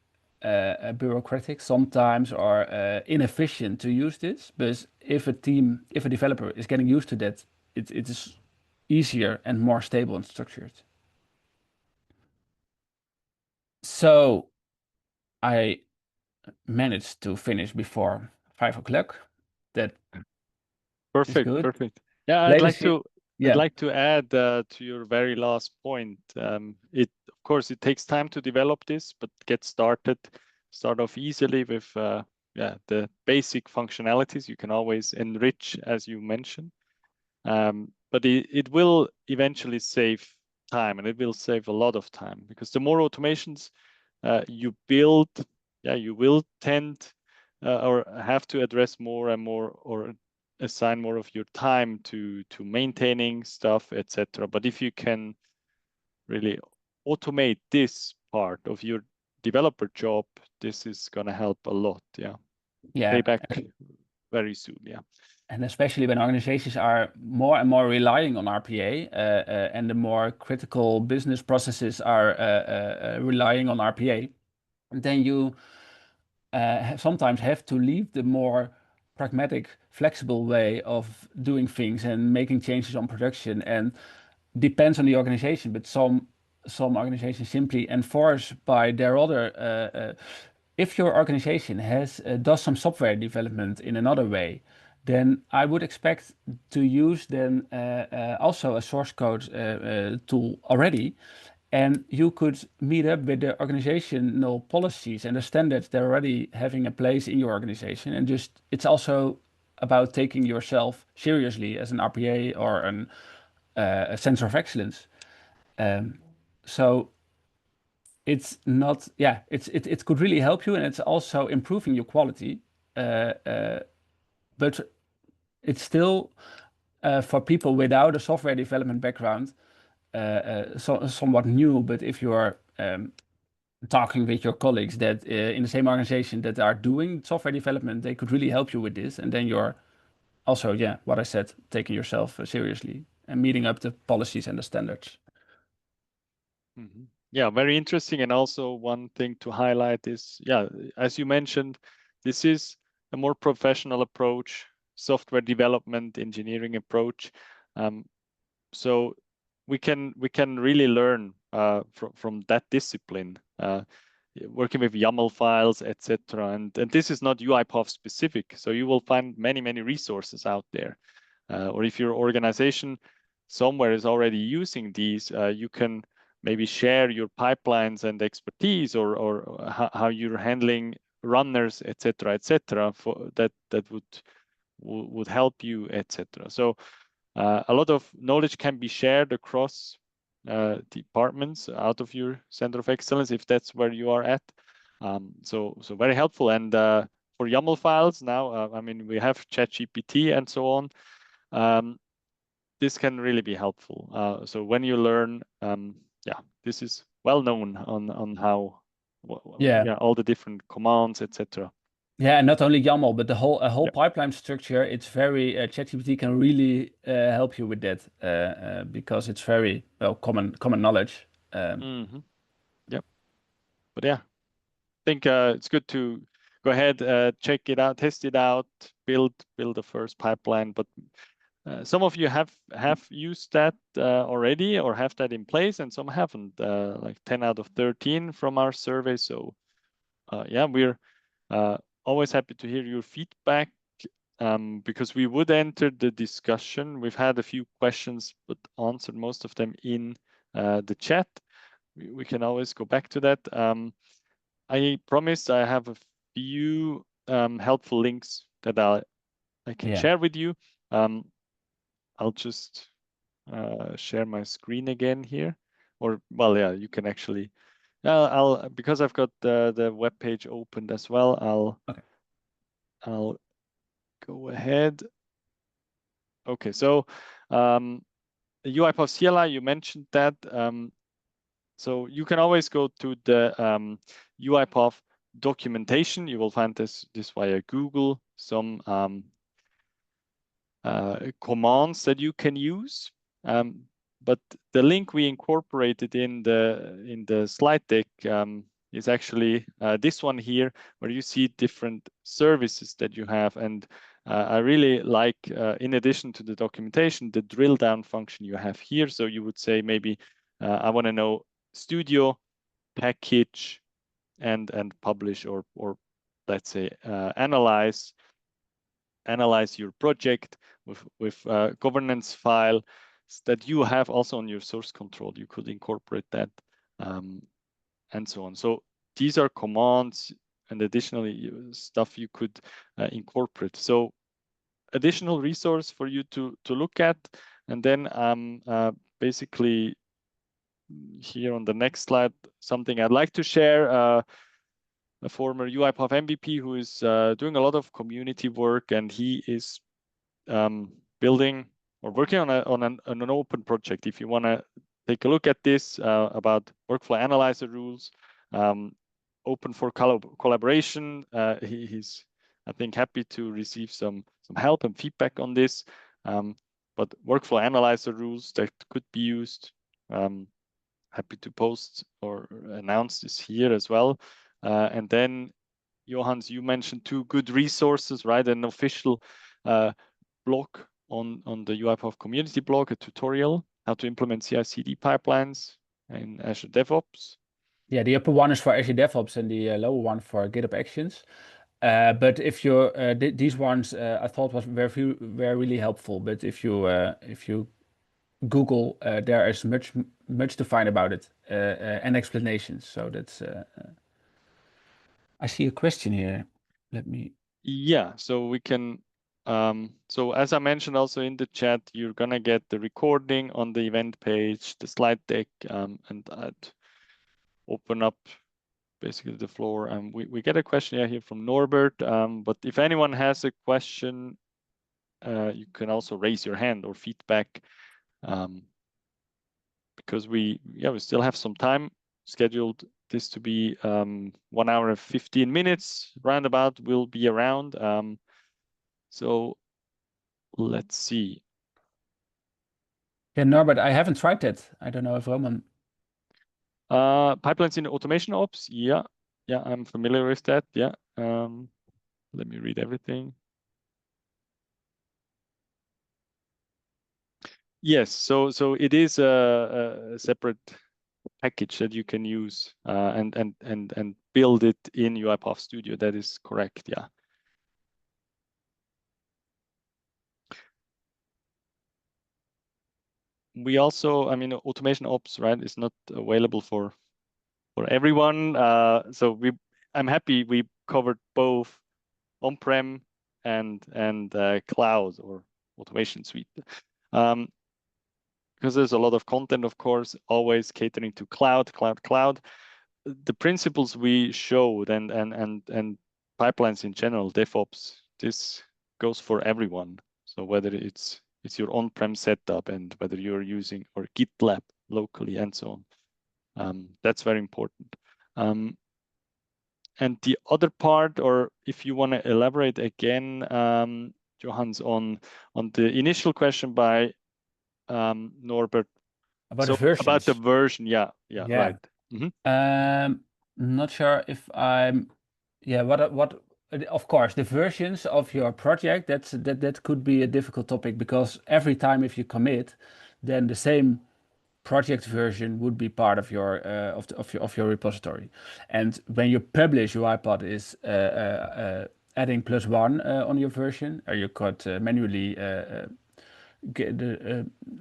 bureaucratic sometimes or inefficient to use this. But if a developer is getting used to that, it is easier and more stable and structured. So I managed to finish before 5 o'clock. That is good. Perfect. Yeah, I'd like to add to your very last point. Of course, it takes time to develop this, but start off easily with the basic functionalities. You can always enrich, as you mentioned, but it will eventually save time, and it will save a lot of time, because the more automations you build, you will tend or have to address more and more, or assign more of your time to maintaining stuff, etc. But if you can really automate this part of your developer job, this is going to help a lot. Pay back very soon. And especially when organizations are more and more relying on RPA, and the more critical business processes are relying on RPA, then you sometimes have to leave the more pragmatic, flexible way of doing things and making changes on production. And depends on the organization, but some organizations simply enforce by their other. If your organization does some software development in another way, then I would expect to use then also a source code tool already. And you could meet up with the organizational policies and the standards they're already having a place in your organization. And it's also about taking yourself seriously as an RPA or a center of excellence. So it's not, yeah, it could really help you, and it's also improving your quality. But it's still for people without a software development background, somewhat new. But if you are talking with your colleagues that in the same organization that are doing software development, they could really help you with this. And then you're also, yeah, what I said, taking yourself seriously and meeting up the policies and the standards. Mm-hmm. Yeah, very interesting. And also one thing to highlight is, yeah, as you mentioned, this is a more professional approach, software development, engineering approach. So we can really learn from that discipline, working with YAML files, etc. And this is not UiPath specific, so you will find many resources out there. Or if your organization somewhere is already using these, you can maybe share your pipelines and expertise, or how you're handling runners, etc. For that would help you, etc. So a lot of knowledge can be shared across departments out of your center of excellence if that's where you are at. So very helpful. And for YAML files now, I mean, we have ChatGPT and so on. This can really be helpful. So when you learn, yeah, this is well known on how, yeah, all the different commands, etc. Yeah, and not only YAML, but the whole pipeline structure. It's very ChatGPT can really help you with that because it's very well common knowledge. Yep. But yeah, I think it's good to go ahead, check it out, test it out, build the first pipeline. But some of you have used that already or have that in place, and some haven't. Like 10 out of 13 from our survey. So yeah, we're always happy to hear your feedback, because we would enter the discussion. We've had a few questions, but answered most of them in the chat. We can always go back to that. I promised I have a few helpful links that I can share with you. I'll just share my screen again here, or well, yeah, you can actually. I'll because I've got the web page opened as well. I'll go ahead. Okay, so the UiPathCLI, you mentioned that. So you can always go to the UiPath documentation. You will find this via Google, some commands that you can use. But the link we incorporated in the slide deck is actually this one here, where you see different services that you have. And I really like, in addition to the documentation, the drill down function you have here. So you would say maybe I want to know studio, package, and publish, or let's say analyze your project with governance file that you have also on your source control. You could incorporate that, and so on. So these are commands, and additionally stuff you could incorporate. So additional resource for you to look at. And then basically here on the next slide, something I'd like to share. A former UiPath MVP who is doing a lot of community work, and he is building or working on an open project. If you want to take a look at this about workflow analyzer rules, open for collaboration. He's, I think, happy to receive some help and feedback on this. But workflow analyzer rules that could be used. Happy to post or announce this here as well. And then, Johannes, you mentioned two good resources, right? An official blog on the UiPath community blog, a tutorial how to implement CI/CD pipelines in Azure DevOps. Yeah, the upper one is for Azure DevOps and the lower one for GitHub Actions. But if you're these ones, I thought were really helpful. But if you Google, there is much to find about it and explanations. So that's. I see a question here. Let me. Yeah, so we can So as I mentioned also in the chat, you're gonna get the recording on the event page, the slide deck, and I'd open up basically the floor. We get a question here from Norbert, but if anyone has a question, you can also raise your hand or feedback, because we still have some time scheduled this to be 1 hour and 15 minutes roundabout. Will be around. So let's see. Yeah, Norbert, I haven't tried that. I don't know if Roman. Pipelines in automation ops. Yeah, I'm familiar with that. Yeah. Let me read everything. Yes, so it is a separate package that you can use and build it in UiPath Studio. That is correct. Yeah. We also, I mean, automation ops, right, is not available for everyone. So I'm happy we covered both on-prem and cloud or automation suite. Because there's a lot of content, of course, always catering to cloud. The principles we showed and pipelines in general, DevOps, this goes for everyone. So whether it's your on-prem setup and whether you're using or GitLab locally and so on, that's very important. And the other part, or if you want to elaborate again, Johannes, on the initial question by Norbert. About So the versions. about the version, yeah. Right. Not sure if I'm. Yeah, what? Of course, the versions of your project. That could be a difficult topic because every time if you commit, then the same project version would be part of your of your repository. And when you publish, UiPath is adding +1 on your version, or you could manually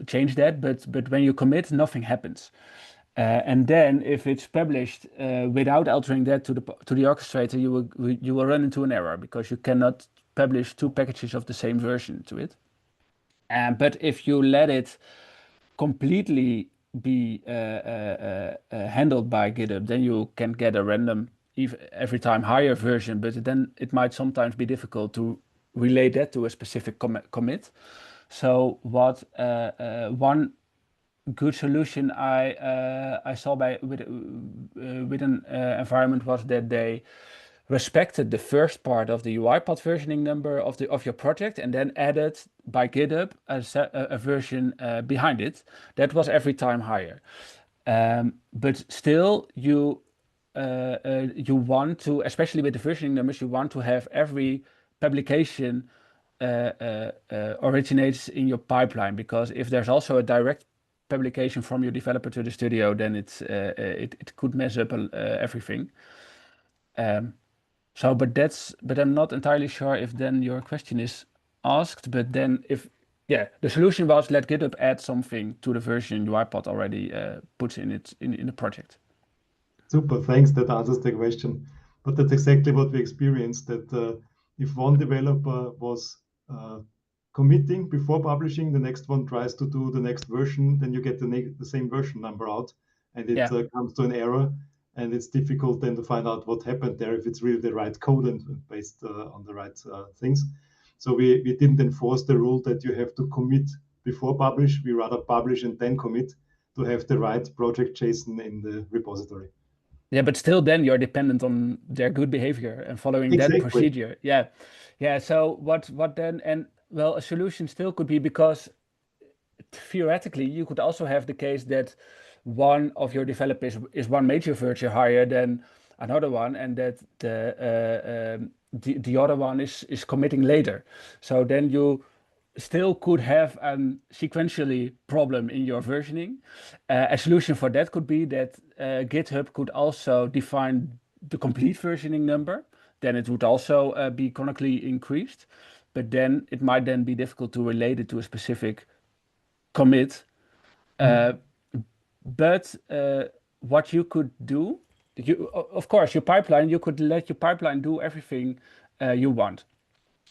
change that. But when you commit, nothing happens. And then if it's published without altering that to the orchestrator, you will run into an error because you cannot publish two packages of the same version to it. But if you let it completely be handled by GitHub, then you can get a random every time higher version, but then it might sometimes be difficult to relate that to a specific commit. So what one good solution I saw with an environment was that they respected the first part of the UiPath versioning number of your project and then added by GitHub a version behind it that was every time higher. But still, you want to, especially with the versioning numbers, you want to have every publication originates in your pipeline, because if there's also a direct publication from your developer to the studio, then it could mess up everything. But I'm not entirely sure if then your question is asked. But then the solution was let GitHub add something to the version UiPath already puts in the project. Super, thanks. That answers the question. But that's exactly what we experienced, that if one developer was committing before publishing, the next one tries to do the next version, then you get the same version number out, and it comes to an error, and it's difficult then to find out what happened there, if it's really the right code and based on the right things. So we didn't enforce the rule that you have to commit before publish. We rather publish and then commit to have the right project JSON in the repository. Yeah, but still then you're dependent on their good behavior and following that procedure. Yeah. So what then? And well, a solution still could be, because theoretically you could also have the case that one of your developers is one major version higher than another one, and that the other one is committing later. So then you still could have a sequentially problem in your versioning. A solution for that could be that GitHub could also define the complete versioning number. Then it would also be chronically increased, but then it might then be difficult to relate it to a specific commit. But what you could do, of course, your pipeline, you could let your pipeline do everything you want.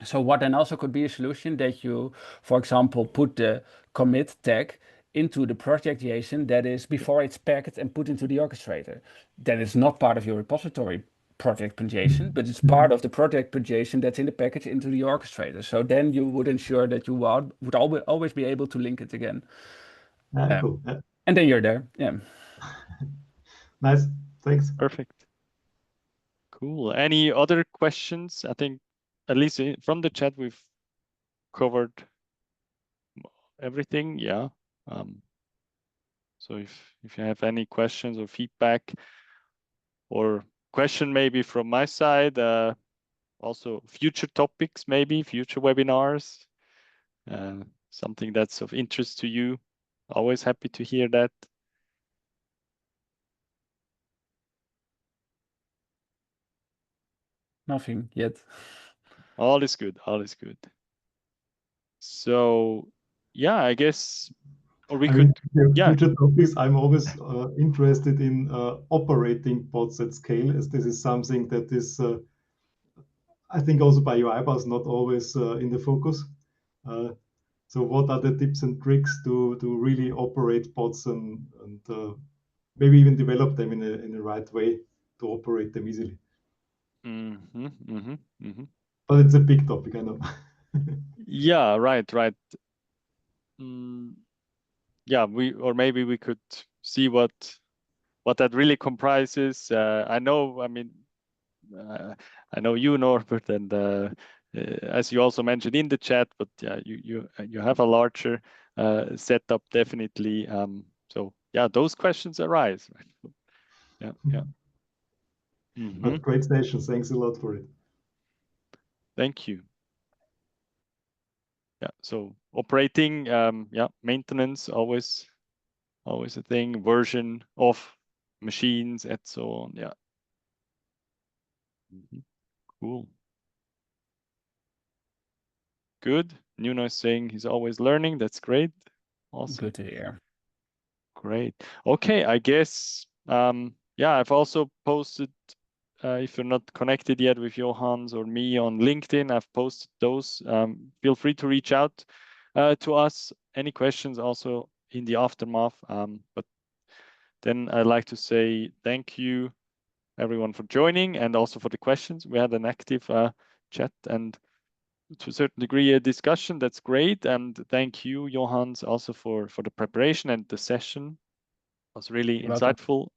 So what then also could be a solution that you, for example, put the commit tag into the project JSON that is before it's packed and put into the orchestrator. Then it's not part of your repository project.json, but it's part of the project.json that's in the package into the orchestrator. So then you would ensure that you would always be able to link it again. Cool. Yeah. And then you're there. Yeah. Nice. Thanks. Perfect. Cool. Any other questions? I think at least from the chat we've covered everything. Yeah. So if you have any questions or feedback or question maybe from my side, also future topics, maybe future webinars, something that's of interest to you, always happy to hear that. Nothing yet. All is good. All is good. So yeah, I guess, or we could, yeah. Future topics, I'm always interested in operating bots at scale, as this is something that is, I think also by UiPath, not always in the focus. So what are the tips and tricks to really operate bots and maybe even develop them in a right way to operate them easily? But it's a big topic, I know. Yeah, right. Yeah, maybe we could see what that really comprises. I know, I mean, I know you, Norbert, and as you also mentioned in the chat, but yeah, you have a larger setup definitely. So yeah, those questions arise. Yeah. But great session. Thanks a lot for it. Thank you. Yeah. So operating, yeah, maintenance always a thing. Version of machines and so on. Yeah. Cool. Good. Nuno is saying he's always learning. That's great. Awesome. Good to hear. Great. Okay, I guess, yeah, I've also posted, if you're not connected yet with Johannes or me on LinkedIn, I've posted those. Feel free to reach out to us. Any questions also in the aftermath. But then I'd like to say thank you, everyone, for joining and also for the questions. We had an active chat and to a certain degree a discussion. That's great. And thank you, Johannes, also for the preparation and the session. It was really insightful.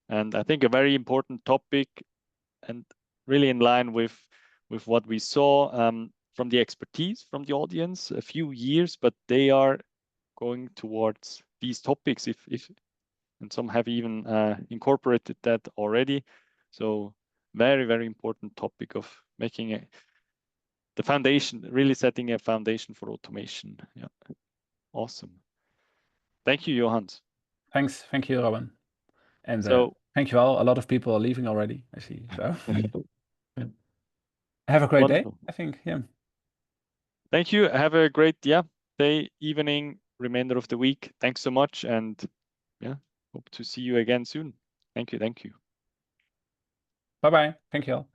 And I think a very important topic and really in line with what we saw from the expertise from the audience a few years, but they are going towards these topics if and some have even incorporated that already. So very, very important topic of making the foundation, really setting a foundation for automation. Yeah, awesome. Thank you, Johannes. Thanks. Thank you, Robin. And So thank you all. A lot of people are leaving already, I see. So have a great wonderful day, I think. Yeah. Thank you. Have a great day, evening, remainder of the week. Thanks so much. And yeah, hope to see you again soon. Thank you. Bye-bye. Thank you all.